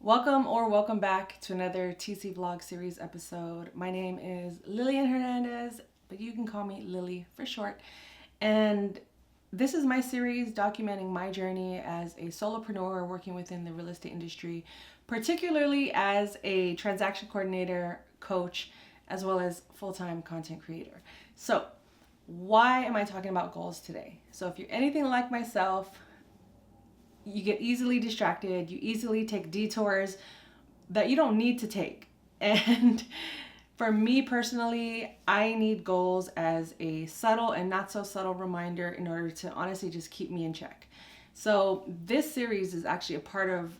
Welcome back to another TC Vlog series episode. My name is Lillian Hernandez, but you can call me Lilly for short. And this is my series documenting my journey as a solopreneur working within the real estate industry, particularly as a transaction coordinator, coach, as well as full-time content creator. So why am I talking about goals today? So if you're anything like myself, you get easily distracted, you easily take detours that you don't need to take. And for me personally, I need goals as a subtle and not so subtle reminder in order to honestly just keep me in check. So this series is actually a part of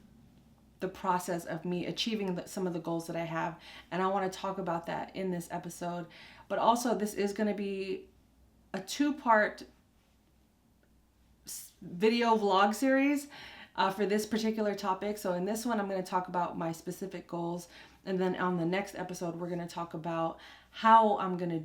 the process of me achieving some of the goals that I have. And I want to talk about that in this episode. But also this is going to be a two-part video vlog series for this particular topic. So in this one, I'm going to talk about my specific goals. And then on the next episode, we're going to talk about how I'm going to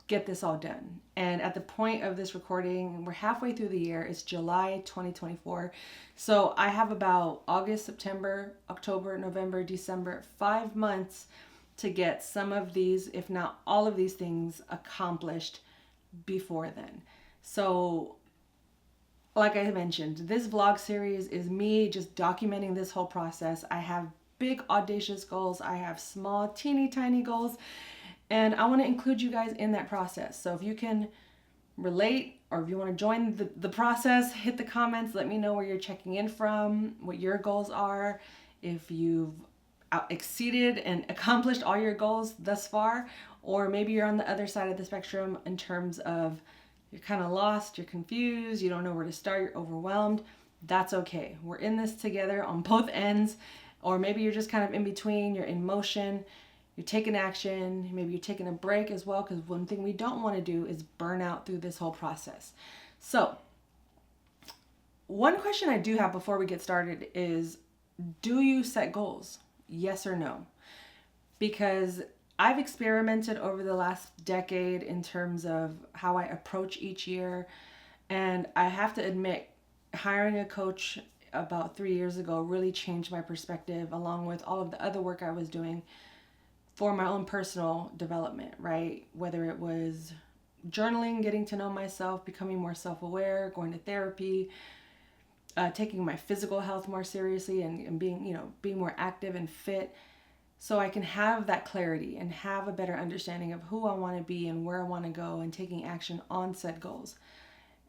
get this all done. And at the point of this recording, we're halfway through the year. It's July 2024. So I have about August, September, October, November, December, 5 months to get some of these, if not all of these things accomplished before then. So like I mentioned, this vlog series is me just documenting this whole process. I have big audacious goals. I have small, teeny tiny goals. And I want to include you guys in that process. So if you can relate or if you want to join the process, hit the comments. Let me know where you're checking in from, what your goals are, if you've exceeded and accomplished all your goals thus far, or maybe you're on the other side of the spectrum in terms of you're kind of lost, you're confused, you don't know where to start, you're overwhelmed. That's okay. We're in this together on both ends. Or maybe you're just kind of in between, you're in motion, you're taking action, maybe you're taking a break as well, because one thing we don't want to do is burn out through this whole process. So, one question I do have before we get started is, do you set goals? Yes or no? Because I've experimented over the last decade in terms of how I approach each year. And I have to admit, hiring a coach about 3 years ago really changed my perspective, along with all of the other work I was doing for my own personal development, right? Whether it was journaling, getting to know myself, becoming more self-aware, going to therapy, taking my physical health more seriously and being more active and fit, so I can have that clarity and have a better understanding of who I want to be and where I want to go and taking action on said goals,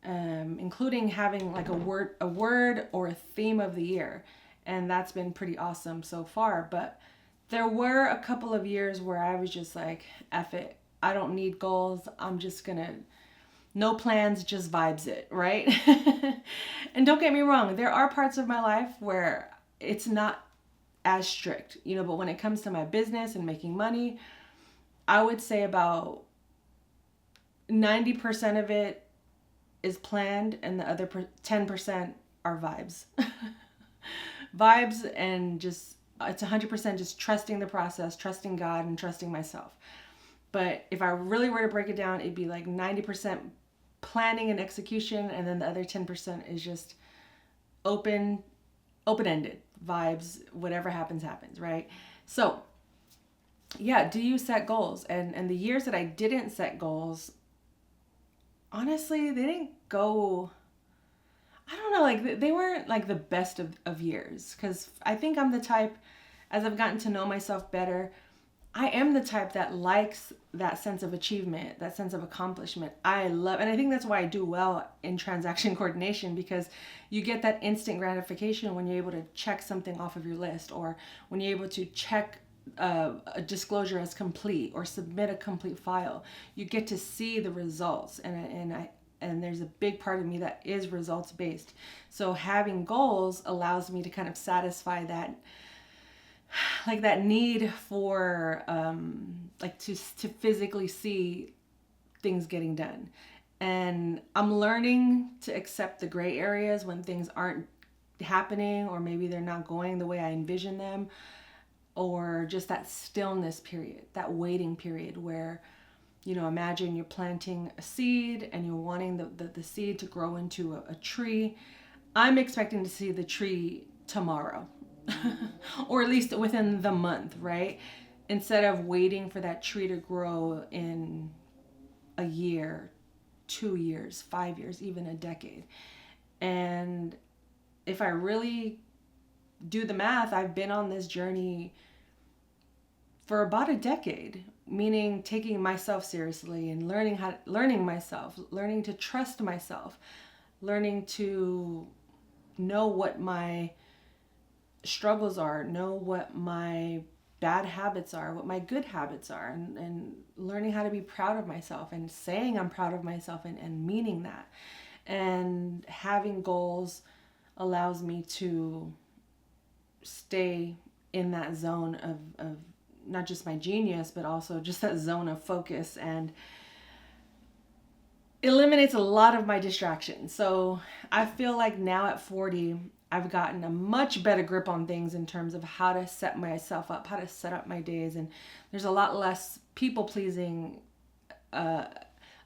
including having like a word or a theme of the year. And that's been pretty awesome so far. But there were a couple of years where I was just like, F it. I don't need goals. I'm just going to, no plans, just vibes it, right? And don't get me wrong. There are parts of my life where it's not as strict, but when it comes to my business and making money, I would say about 90% of it is planned and the other 10% are vibes. Vibes, and just it's 100% just trusting the process, trusting God, and trusting myself. But if I really were to break it down, it'd be like 90% planning and execution, and then the other 10% is just open-ended vibes. Whatever happens, right? So yeah, do you set goals? And the years that I didn't set goals, honestly, they didn't go, I don't know, like they weren't like the best of years. Because I think I'm the type, as I've gotten to know myself better, I am the type that likes that sense of achievement, that sense of accomplishment. I love, and I think that's why I do well in transaction coordination, because you get that instant gratification when you're able to check something off of your list, or when you're able to check a disclosure as complete or submit a complete file. You get to see the results, and there's a big part of me that is results based. So having goals allows me to kind of satisfy that, like that need for to physically see things getting done. And I'm learning to accept the gray areas when things aren't happening, or maybe they're not going the way I envision them, or just that stillness period, that waiting period where, imagine you're planting a seed and you're wanting the seed to grow into a tree. I'm expecting to see the tree tomorrow. or at least within the month, right? Instead of waiting for that tree to grow in a year, 2 years, 5 years, even a decade. And if I really do the math, I've been on this journey for about a decade, meaning taking myself seriously and learning myself, learning to trust myself, learning to know what my struggles are, know what my bad habits are, what my good habits are, and learning how to be proud of myself and saying I'm proud of myself and meaning that. And having goals allows me to stay in that zone of not just my genius, but also just that zone of focus, and eliminates a lot of my distractions. So I feel like now at 40, I've gotten a much better grip on things in terms of how to set myself up, how to set up my days. And there's a lot less people pleasing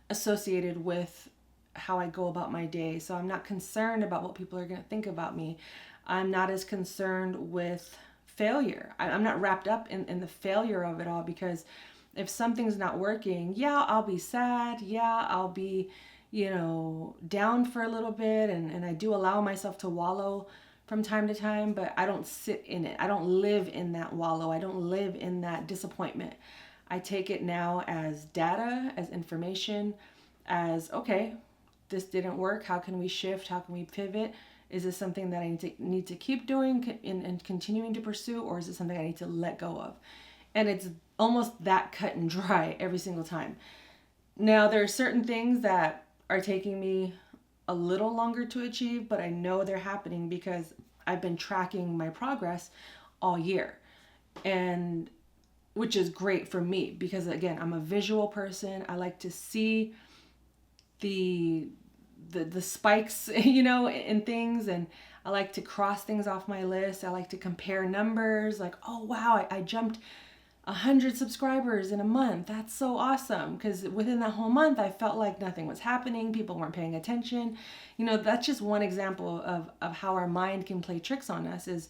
associated with how I go about my day. So I'm not concerned about what people are going to think about me. I'm not as concerned with failure. I'm not wrapped up in the failure of it all, because if something's not working, yeah, I'll be sad. Yeah, I'll be, down for a little bit. And I do allow myself to wallow from time to time, but I don't sit in it. I don't live in that wallow. I don't live in that disappointment. I take it now as data, as information, as, okay, this didn't work. How can we shift? How can we pivot? Is this something that I need to keep doing and continuing to pursue, or is it something I need to let go of? And it's almost that cut and dry every single time. Now, there are certain things that are taking me a little longer to achieve, but I know they're happening because I've been tracking my progress all year. And which is great for me because, again, I'm a visual person. I like to see the spikes, in things, and I like to cross things off my list. I like to compare numbers, like, oh wow, I jumped 100 subscribers in a month. That's so awesome, because within that whole month I felt like nothing was happening, people weren't paying attention. That's just one example of how our mind can play tricks on us. Is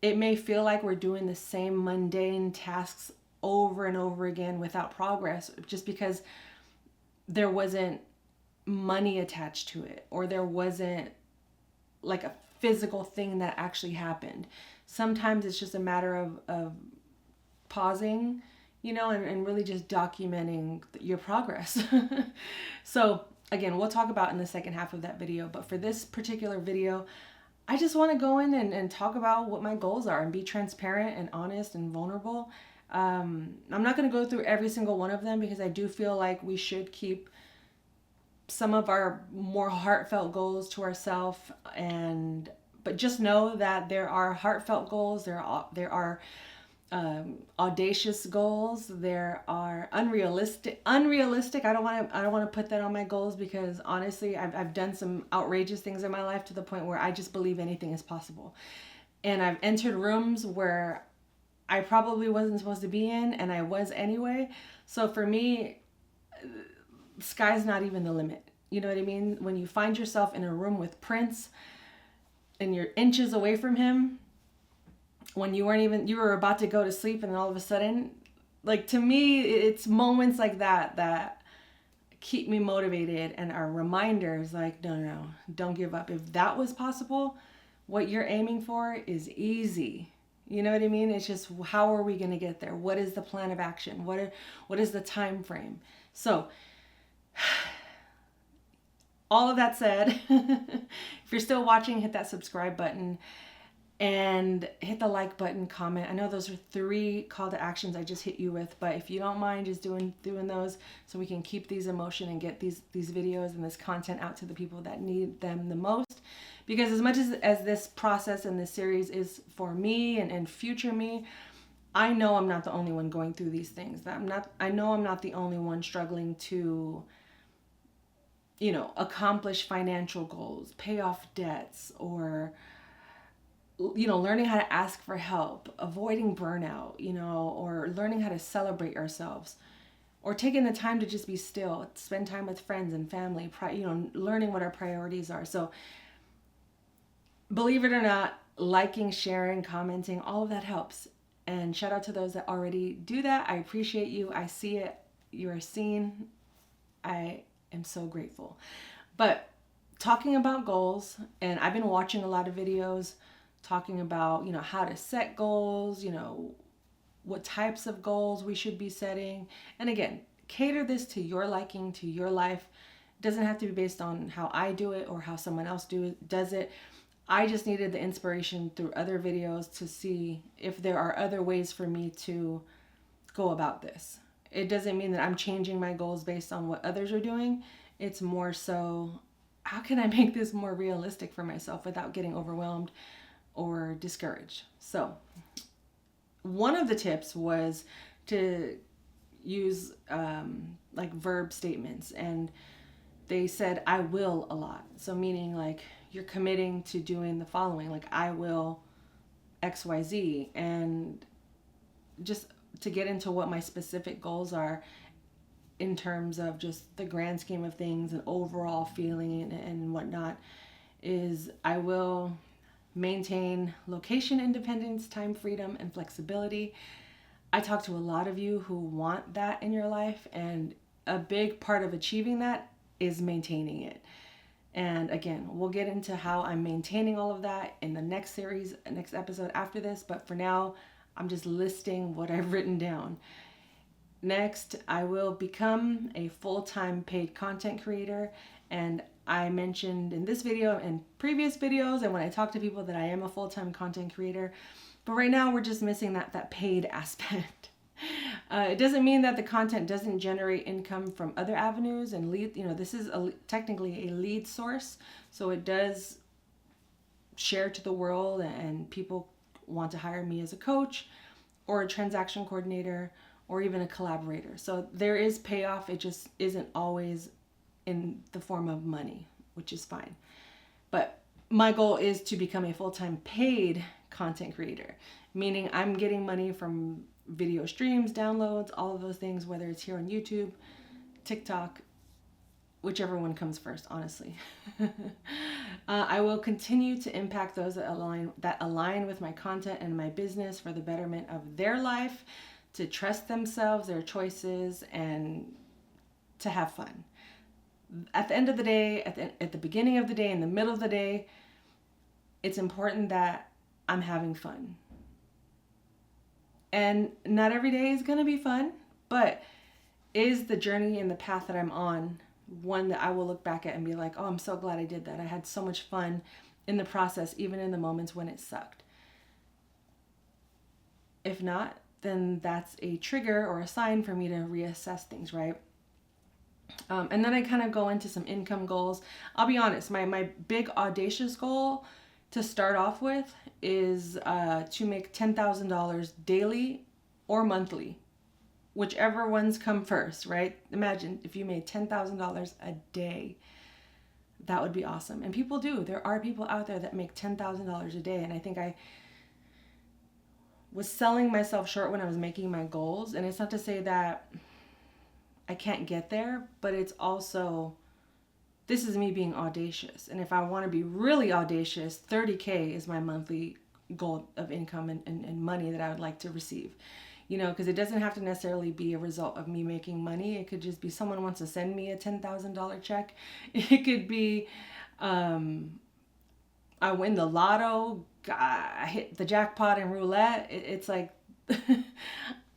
it may feel like we're doing the same mundane tasks over and over again without progress, just because there wasn't money attached to it, or there wasn't like a physical thing that actually happened. Sometimes it's just a matter of pausing, and really just documenting your progress. So again, we'll talk about in the second half of that video, but for this particular video, I just want to go in and talk about what my goals are and be transparent and honest and vulnerable. I'm not going to go through every single one of them, because I do feel like we should keep some of our more heartfelt goals to ourselves, but just know that there are heartfelt goals, there are audacious goals, there are unrealistic. I don't want to put that on my goals, because honestly, I've done some outrageous things in my life to the point where I just believe anything is possible, and I've entered rooms where I probably wasn't supposed to be in, and I was anyway. So for me, sky's not even the limit. You know what I mean? When you find yourself in a room with Prince and you're inches away from him, when you were about to go to sleep, and then all of a sudden, like, to me, it's moments like that keep me motivated and are reminders, like, no, don't give up. If that was possible, what you're aiming for is easy. You know what I mean? It's just, how are we going to get there? What is the plan of action? What is the time frame? So all of that said, if you're still watching, hit that subscribe button and hit the like button, comment. I know those are 3 call to actions I just hit you with, but if you don't mind just doing those, so we can keep these in motion and get these videos and this content out to the people that need them the most. Because as much as this process and this series is for me and future me, I know I'm not the only one going through these things. I know I'm not the only one struggling to, accomplish financial goals, pay off debts, or, learning how to ask for help, avoiding burnout, or learning how to celebrate ourselves, or taking the time to just be still, spend time with friends and family, learning what our priorities are. So believe it or not, liking, sharing, commenting, all of that helps. And shout out to those that already do that. I appreciate you. I see it. You are seen. I am so grateful. But talking about goals, and I've been watching a lot of videos talking about, how to set goals, what types of goals we should be setting. And again, cater this to your liking, to your life. It doesn't have to be based on how I do it or how someone else does it. I just needed the inspiration through other videos to see if there are other ways for me to go about this. It doesn't mean that I'm changing my goals based on what others are doing. It's more so, how can I make this more realistic for myself without getting overwhelmed or discouraged? So one of the tips was to use like verb statements, and they said I will a lot. So meaning like you're committing to doing the following, like I will XYZ, and just to get into what my specific goals are in terms of just the grand scheme of things and overall feeling and whatnot, is I will maintain location independence, time freedom, and flexibility. I talk to a lot of you who want that in your life, and a big part of achieving that is maintaining it. And again, we'll get into how I'm maintaining all of that in the next series, next episode after this. But for now, I'm just listing what I've written down. Next, I will become a full-time paid content creator. And I mentioned in this video and previous videos, and when I talk to people, that I am a full-time content creator. But right now, we're just missing that paid aspect. It doesn't mean that the content doesn't generate income from other avenues and lead. This is technically a lead source, so it does share to the world, and people want to hire me as a coach or a transaction coordinator or even a collaborator. So there is payoff. It just isn't always in the form of money, which is fine. But my goal is to become a full-time paid content creator, meaning I'm getting money from video streams, downloads, all of those things, whether it's here on YouTube, TikTok, whichever one comes first, honestly. I will continue to impact those that align with my content and my business for the betterment of their life, to trust themselves, their choices, and to have fun. At the end of the day, at the beginning of the day, in the middle of the day, it's important that I'm having fun. And not every day is going to be fun, but is the journey and the path that I'm on one that I will look back at and be like, oh, I'm so glad I did that. I had so much fun in the process, even in the moments when it sucked. If not, then that's a trigger or a sign for me to reassess things, right? And then I kind of go into some income goals. I'll be honest, my big audacious goal to start off with is to make $10,000 daily or monthly, whichever ones come first, right? Imagine if you made $10,000 a day. That would be awesome. And people do. There are people out there that make $10,000 a day. And I think I was selling myself short when I was making my goals. And it's not to say that I can't get there, but it's also, this is me being audacious. And if I want to be really audacious, $30K is my monthly goal of income and money that I would like to receive. Because it doesn't have to necessarily be a result of me making money. It could just be someone wants to send me a $10,000 check. It could be I win the lotto, I hit the jackpot in roulette. It's like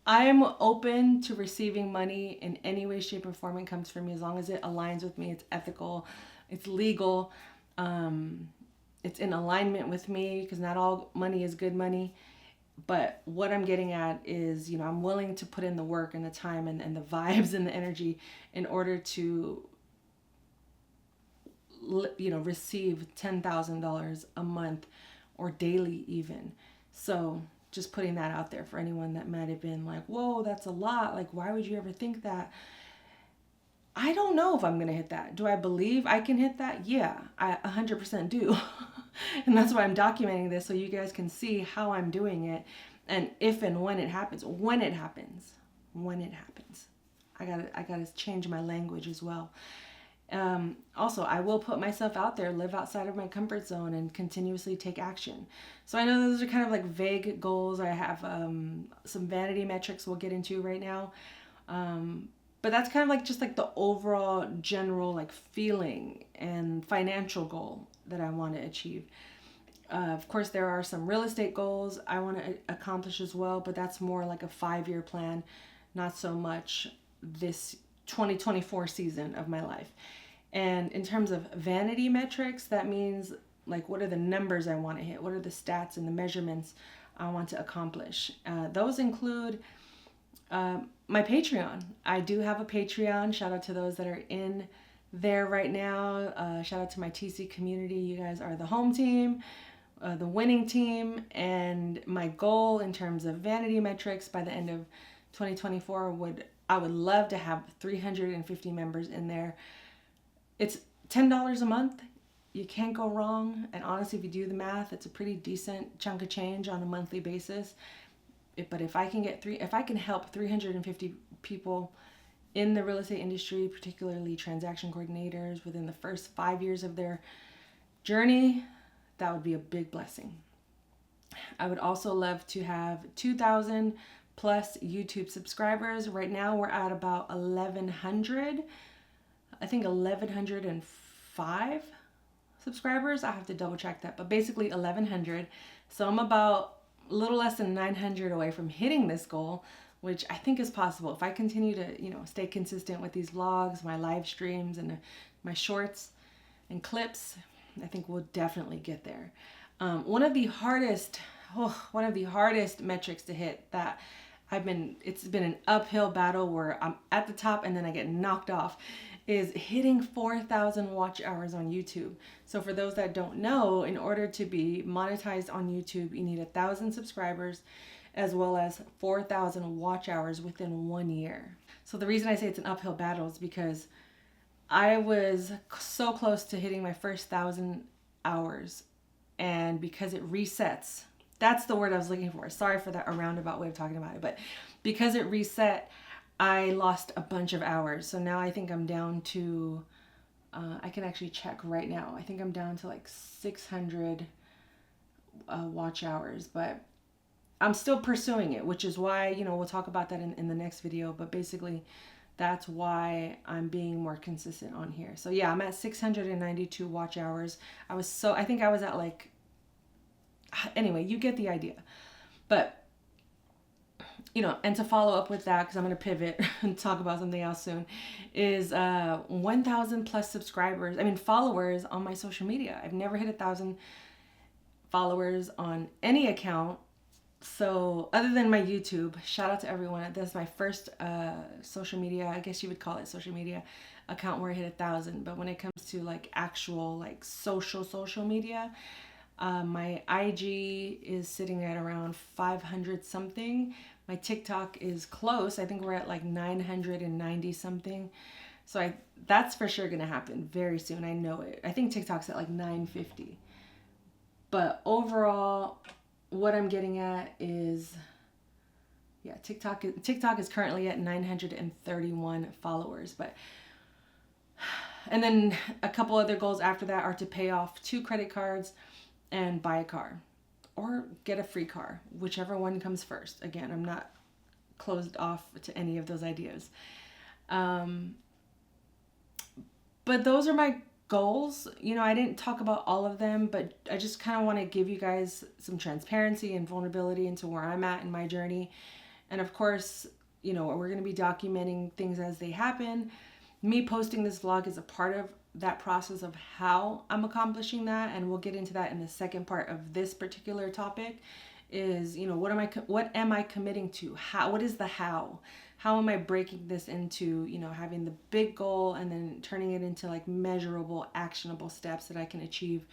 I am open to receiving money in any way, shape, or form it comes from me, as long as it aligns with me, it's ethical, it's legal, it's in alignment with me, because not all money is good money. But what I'm getting at is, I'm willing to put in the work and the time and the vibes and the energy in order to, receive $10,000 a month or daily even. So just putting that out there for anyone that might have been like, whoa, that's a lot. Like, why would you ever think that? I don't know if I'm going to hit that. Do I believe I can hit that? Yeah, I 100% do. And that's why I'm documenting this, so you guys can see how I'm doing it, and if and when it happens. I gotta change my language as well. Also, I will put myself out there, live outside of my comfort zone, and continuously take action. So I know those are kind of like vague goals. I have some vanity metrics we'll get into right now. But that's kind of like just like the overall general like feeling and financial goal that I want to achieve. Of course, there are some real estate goals I want to accomplish as well, but that's more like a 5-year plan, not so much this 2024 season of my life. And in terms of vanity metrics, that means like what are the numbers I want to hit? What are the stats and the measurements I want to accomplish? Those include my Patreon. I do have a Patreon. Shout out to those that are in there right now. Shout out to my TC community. You guys are the home team, the winning team. And my goal in terms of vanity metrics by the end of 2024 I would love to have 350 members in there. It's $10 a month. You can't go wrong. And honestly, if you do the math, it's a pretty decent chunk of change on a monthly basis. But if I can help 350 people in the real estate industry, particularly transaction coordinators, within the first 5 years of their journey, that would be a big blessing. I would also love to have 2,000 plus YouTube subscribers. Right now we're at about 1,100. I think 1,105 subscribers. I have to double check that, but basically 1,100. So I'm about a little less than 900 away from hitting this goal, which I think is possible if I continue to, stay consistent with these vlogs, my live streams, and my shorts and clips. I think we'll definitely get there. One of the hardest metrics to hit that it's been an uphill battle where I'm at the top and then I get knocked off, is hitting 4,000 watch hours on YouTube. So for those that don't know, in order to be monetized on YouTube, you need 1,000 subscribers as well as 4,000 watch hours within 1 year. So the reason I say it's an uphill battle is because I was so close to hitting my first 1,000 hours, and because it resets, that's the word I was looking for. Sorry for that roundabout way of talking about it, but because it reset, I lost a bunch of hours. So now I think I'm down to, I can actually check right now. I think I'm down to like 600 watch hours, but I'm still pursuing it, which is why, we'll talk about that in the next video. But basically, that's why I'm being more consistent on here. So yeah, I'm at 692 watch hours. I think I was at like, anyway, you get the idea. But and to follow up with that, because I'm going to pivot and talk about something else soon, is 1,000 plus followers on my social media. I've never hit 1,000 followers on any account. So other than my YouTube, shout out to everyone. That's my first social media, I guess you would call it social media account where I hit 1,000. But when it comes to like actual like social media, my IG is sitting at around 500 something. My TikTok is close. I think we're at like 990 something. So that's for sure going to happen very soon. I know it. I think TikTok's at like 950. But overall, what I'm getting at is, yeah, TikTok is currently at 931 followers. And then a couple other goals after that are to pay off 2 credit cards and buy a car or get a free car, whichever one comes first. Again, I'm not closed off to any of those ideas. But those are my goals. I didn't talk about all of them, but I just kind of want to give you guys some transparency and vulnerability into where I'm at in my journey. And of course, we're going to be documenting things as they happen. Me posting this vlog is a part of that process of how I'm accomplishing that, and we'll get into that in the second part of this particular topic. Is what am I committing to? What is the how am I breaking this into having the big goal and then turning it into like measurable, actionable steps that I can achieve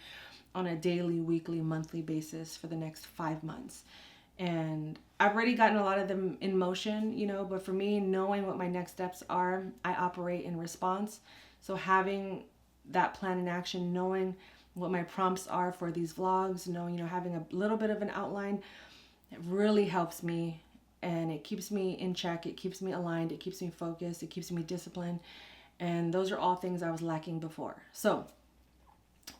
on a daily, weekly, monthly basis for the next 5 months. And I've already gotten a lot of them in motion, but for me, knowing what my next steps are, I operate in response. So having that plan in action, knowing what my prompts are for these vlogs, having a little bit of an outline, it really helps me, and it keeps me in check. It keeps me aligned. It keeps me focused. It keeps me disciplined. And those are all things I was lacking before. So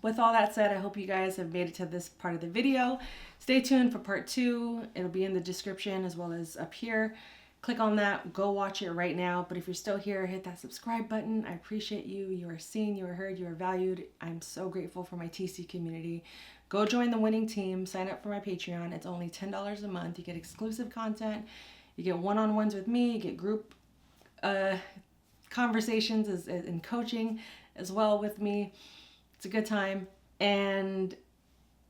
with all that said, I hope you guys have made it to this part of the video. Stay tuned for part 2. It'll be in the description as well as up here. Click on that, go watch it right now. But if you're still here, hit that subscribe button. I appreciate you. You are seen, you are heard, you are valued. I'm so grateful for my TC community. Go join the winning team, sign up for my Patreon. It's only $10 a month. You get exclusive content. You get one-on-ones with me. You get group conversations and coaching as well with me. It's a good time. And,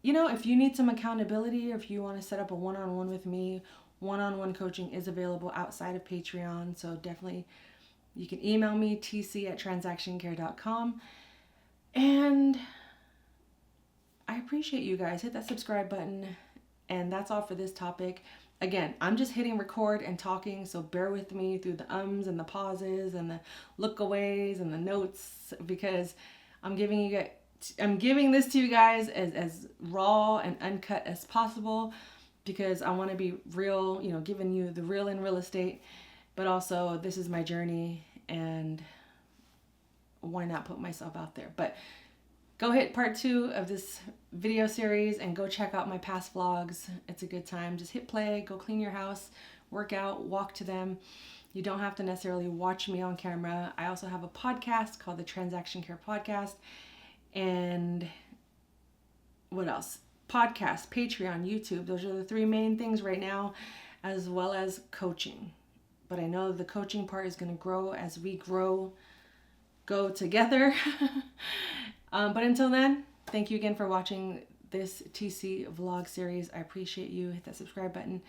you know, if you need some accountability or if you want to set up a one-on-one with me, one-on-one coaching is available outside of Patreon. So definitely you can email me, tc@transactioncare.com. And I appreciate you guys. Hit that subscribe button. And that's all for this topic. Again, I'm just hitting record and talking, so bear with me through the ums and the pauses and the lookaways and the notes, because I'm giving this to you guys as raw and uncut as possible, because I want to be real, you know, giving you the real in real estate, but also this is my journey and why not put myself out there. But go hit part 2 of this video series and go check out my past vlogs. It's a good time. Just hit play, go clean your house, work out, walk to them. You don't have to necessarily watch me on camera. I also have a podcast called the Transaction Care Podcast. And what else? Podcast, Patreon, YouTube. Those are the 3 main things right now, as well as coaching. But I know the coaching part is going to grow as we go together. But until then, thank you again for watching this TC vlog series. I appreciate you. Hit that subscribe button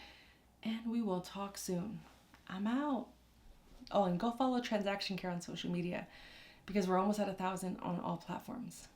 and we will talk soon. I'm out. Oh, and go follow Transaction Care on social media, because we're almost at 1,000 on all platforms.